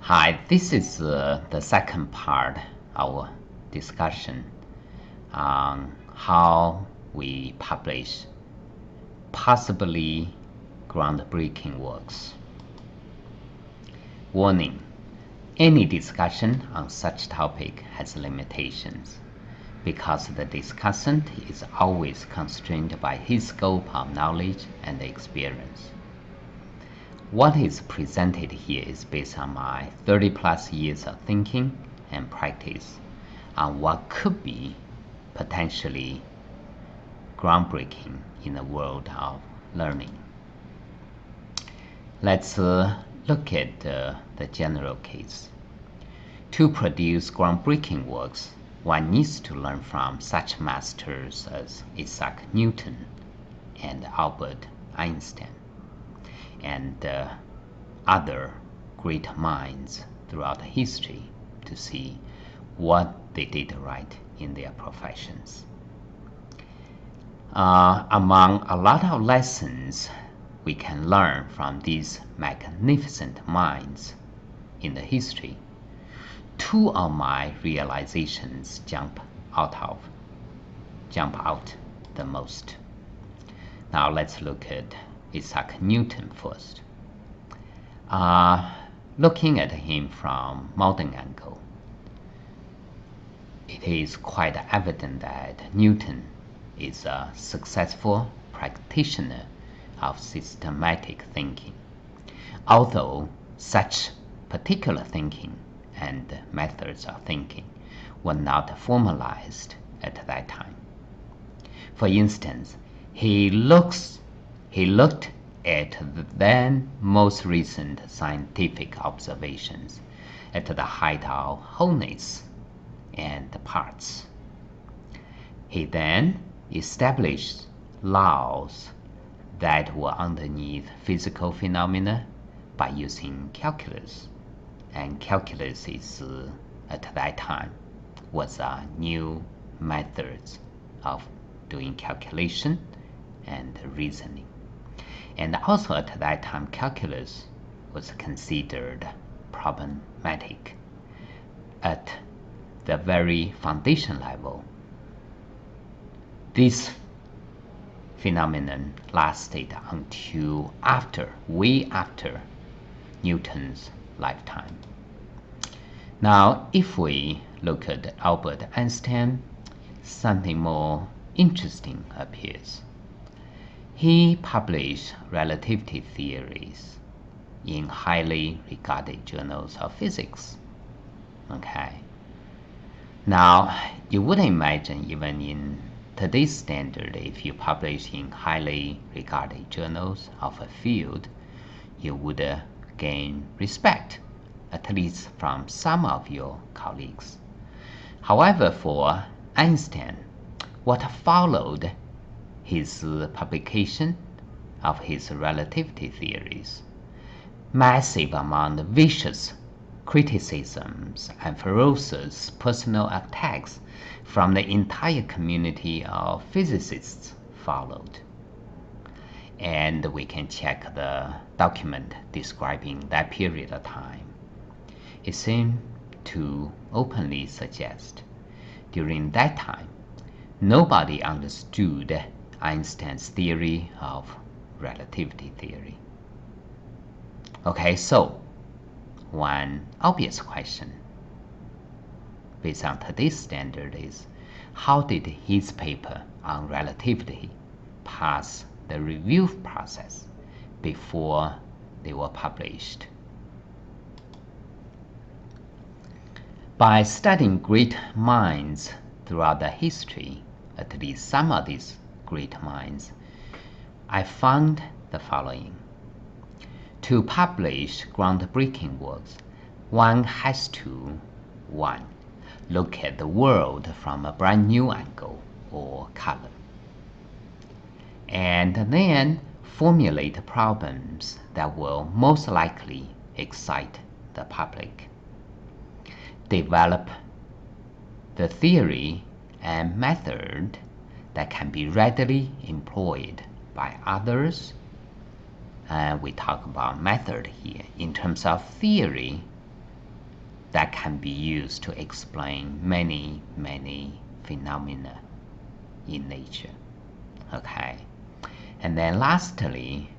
Hi, this is the second part of our discussion on how we publish possibly groundbreaking works. Warning: any discussion on such topic has limitations because the discussant is always constrained by his scope of knowledge and experience. What is presented here is based on my 30-plus years of thinking and practice on what could be potentially groundbreaking in the world of learning. Let's look at the general case. To produce groundbreaking works, one needs to learn from such masters as Isaac Newton and Albert Einstein and other great minds throughout history to see what they did right in their professions. Among a lot of lessons we can learn from these magnificent minds in the history, two of my realizations jump out the most. Now let's look at Isaac Newton first. Looking at him from modern angle, it is quite evident that Newton is a successful practitioner of systematic thinking, although such particular thinking and methods of thinking were not formalized at that time. For instance, he looked at the then most recent scientific observations at the height of wholeness and parts. He then established laws that were underneath physical phenomena by using calculus, and calculus is at that time was a new method of doing calculation and reasoning. And also at that time, calculus was considered problematic at the very foundation level. This phenomenon lasted until way after Newton's lifetime. Now, if we look at Albert Einstein, something more interesting appears. He published relativity theories in highly regarded journals of physics. Okay. Now, you would imagine even in today's standard, if you publish in highly regarded journals of a field, you would gain respect, at least from some of your colleagues. However, for Einstein, what followed his publication of his relativity theories, massive amount of vicious criticisms and ferocious personal attacks from the entire community of physicists followed. And we can check the document describing that period of time. It seemed to openly suggest during that time nobody understood Einstein's theory of relativity theory. Okay, so one obvious question based on today's standard is, how did his paper on relativity pass the review process before they were published? By studying great minds throughout the history, at least some of these great minds, I found the following. To publish groundbreaking works, one has to, 1. Look at the world from a brand new angle or color, and then formulate problems that will most likely excite the public. Develop the theory and method that can be readily employed by others. We talk about method here. In terms of theory, that can be used to explain many phenomena in nature. Okay, and then lastly,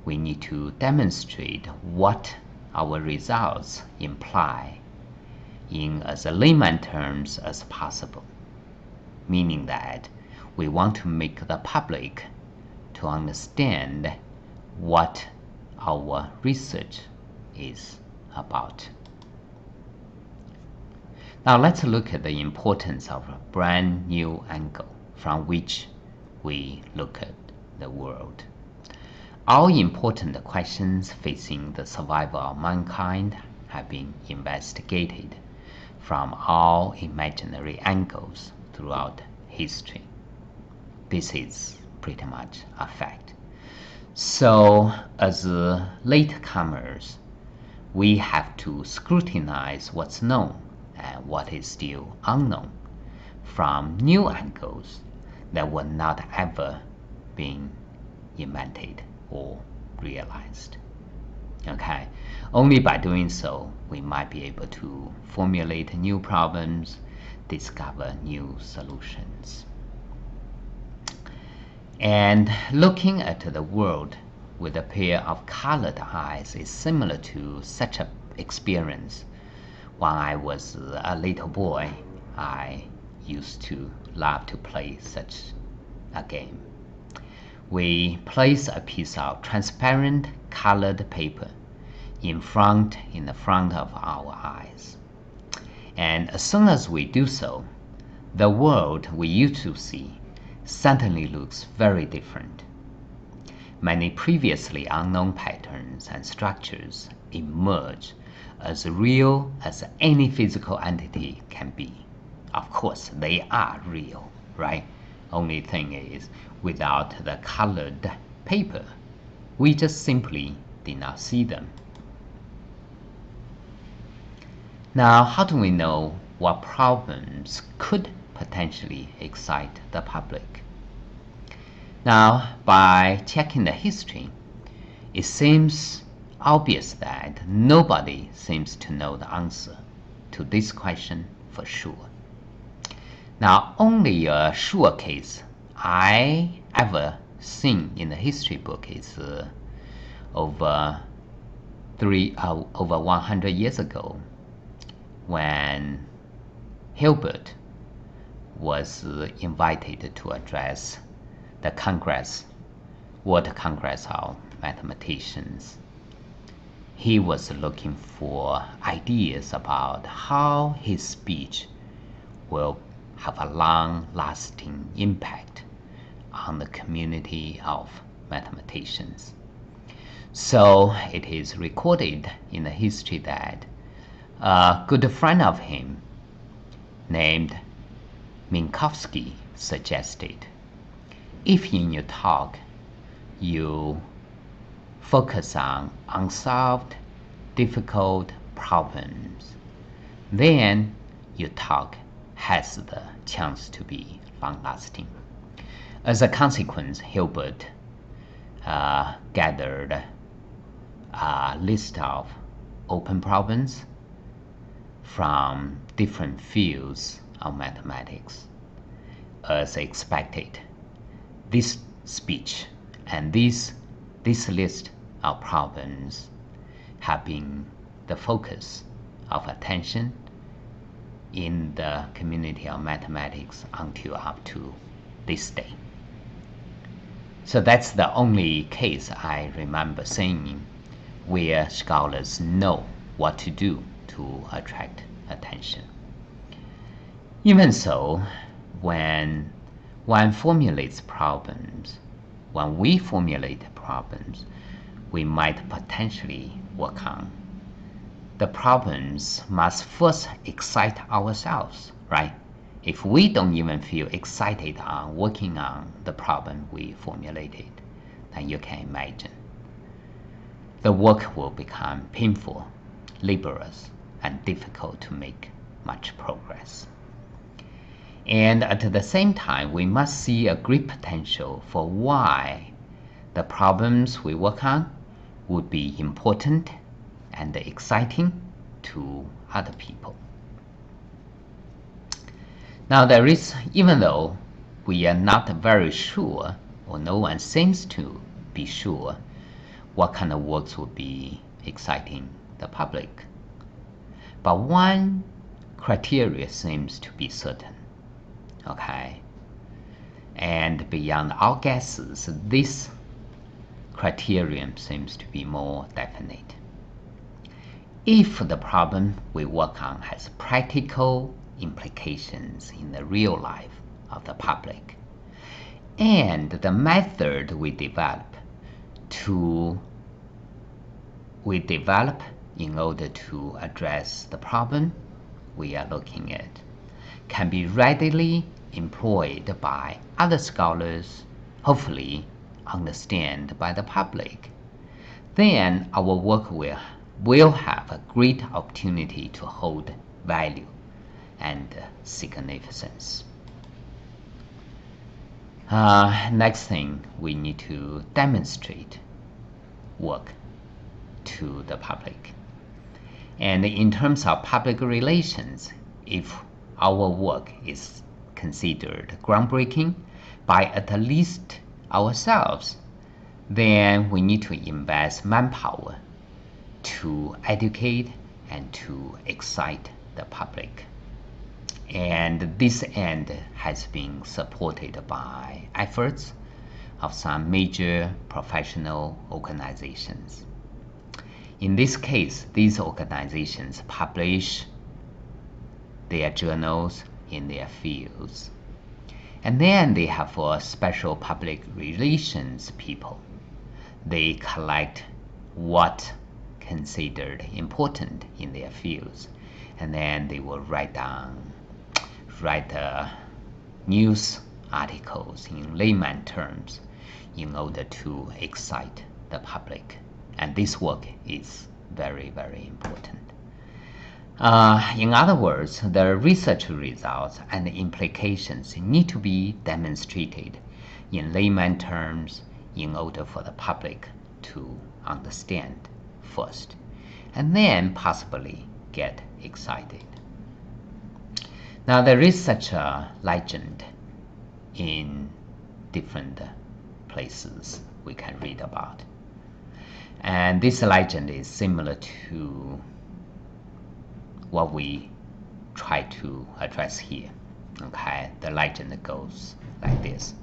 we need to demonstrate what our results imply in as layman terms as possible, meaning that we want to make the public to understand what our research is about. Now let's look at the importance of a brand new angle from which we look at the world. All important questions facing the survival of mankind have been investigated from all imaginary angles throughout history. This is pretty much a fact. So, as latecomers, we have to scrutinize what's known and what is still unknown from new angles that were not ever being invented or realized. Okay, only by doing so we might be able to formulate new problems, discover new solutions. And looking at the world with a pair of colored eyes is similar to such an experience. When I was a little boy, I used to love to play such a game. We place a piece of transparent colored paper in the front of our eyes. And as soon as we do so, the world we used to see suddenly looks very different. Many previously unknown patterns and structures emerge as real as any physical entity can be. Of course, they are real, right? Only thing is, without the colored paper, we just simply did not see them. Now, how do we know what problems could potentially excite the public? Now, by checking the history, it seems obvious that nobody seems to know the answer to this question for sure. Now, only a sure case I ever seen in the history book is over 100 years ago, when Hilbert was invited to address the World Congress of Mathematicians. He was looking for ideas about how his speech will have a long-lasting impact on the community of mathematicians. So it is recorded in the history that a good friend of him named Minkowski suggested, if in your talk you focus on unsolved, difficult problems, then your talk has the chance to be long-lasting. As a consequence, Hilbert gathered a list of open problems from different fields of mathematics. As expected, this speech and this list of problems have been the focus of attention in the community of mathematics until up to this day. So that's the only case I remember seeing where scholars know what to do to attract attention. Even so, when we formulate problems, we might potentially work on. The problems must first excite ourselves, right? If we don't even feel excited on working on the problem we formulated, then you can imagine the work will become painful, laborious, and difficult to make much progress. And at the same time, we must see a great potential for why the problems we work on would be important and exciting, to other people. Now even though we are not very sure, or no one seems to be sure, what kind of works would be exciting the public, but one criteria seems to be certain, okay? And beyond our guesses, this criterion seems to be more definite. If the problem we work on has practical implications in the real life of the public, and the method we develop in order to address the problem we are looking at can be readily employed by other scholars, hopefully understood by the public, then our work will have a great opportunity to hold value and significance. Next thing, we need to demonstrate work to the public. And in terms of public relations, if our work is considered groundbreaking by at least ourselves, then we need to invest manpower to educate and to excite the public. And this end has been supported by efforts of some major professional organizations. In this case, these organizations publish their journals in their fields. And then they have special public relations people. They collect what considered important in their fields, and then they will write news articles in layman terms in order to excite the public. And this work is very, very important. In other words, the research results and the implications need to be demonstrated in layman terms in order for the public to understand first, and then possibly get excited. Now, there is such a legend in different places we can read about. And this legend is similar to what we try to address here. Okay, the legend goes like this.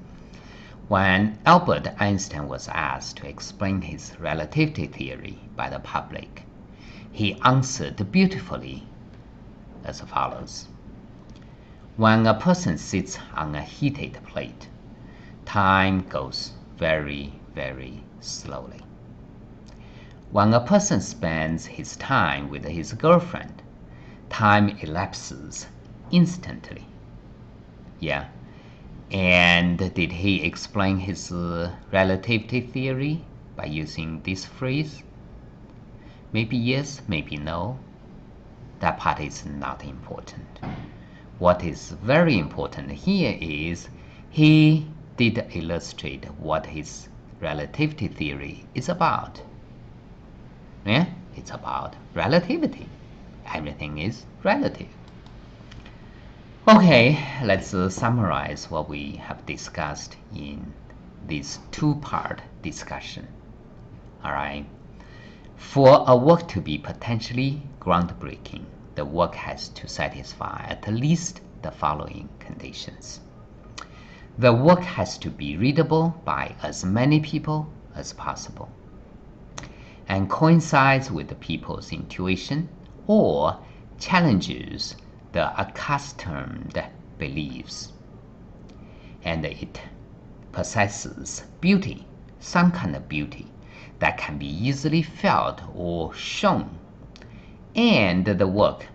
When Albert Einstein was asked to explain his relativity theory by the public, he answered beautifully as follows. When a person sits on a heated plate, time goes very, very slowly. When a person spends his time with his girlfriend, time elapses instantly. Yeah. And did he explain his relativity theory by using this phrase? Maybe yes, maybe no. That part is not important. What is very important here is he did illustrate what his relativity theory is about. Yeah, it's about relativity. Everything is relative. Okay, let's summarize what we have discussed in this two-part discussion. All right. For a work to be potentially groundbreaking, the work has to satisfy at least the following conditions. The work has to be readable by as many people as possible and coincides with the people's intuition or challenges the accustomed beliefs. And it possesses beauty, some kind of beauty that can be easily felt or shown. And the work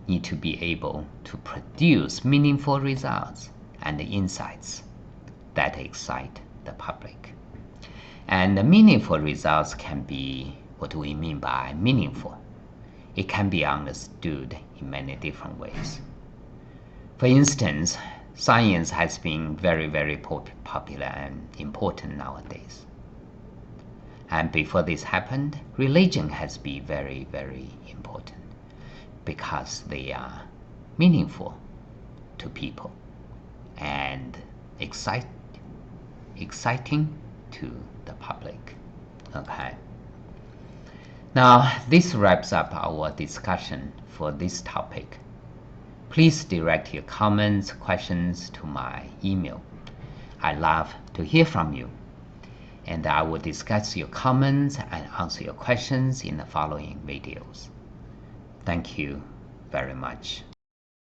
needs to be able to produce meaningful results and insights that excite the public. And the meaningful results can be, what do we mean by meaningful? It can be understood in many different ways. For instance, science has been very, very popular and important nowadays. And before this happened, religion has been very, very important. because they are meaningful to people and exciting to the public. Okay. Now, this wraps up our discussion for this topic. Please direct your comments, questions to my email. I love to hear from you, and I will discuss your comments and answer your questions in the following videos. Thank you very much.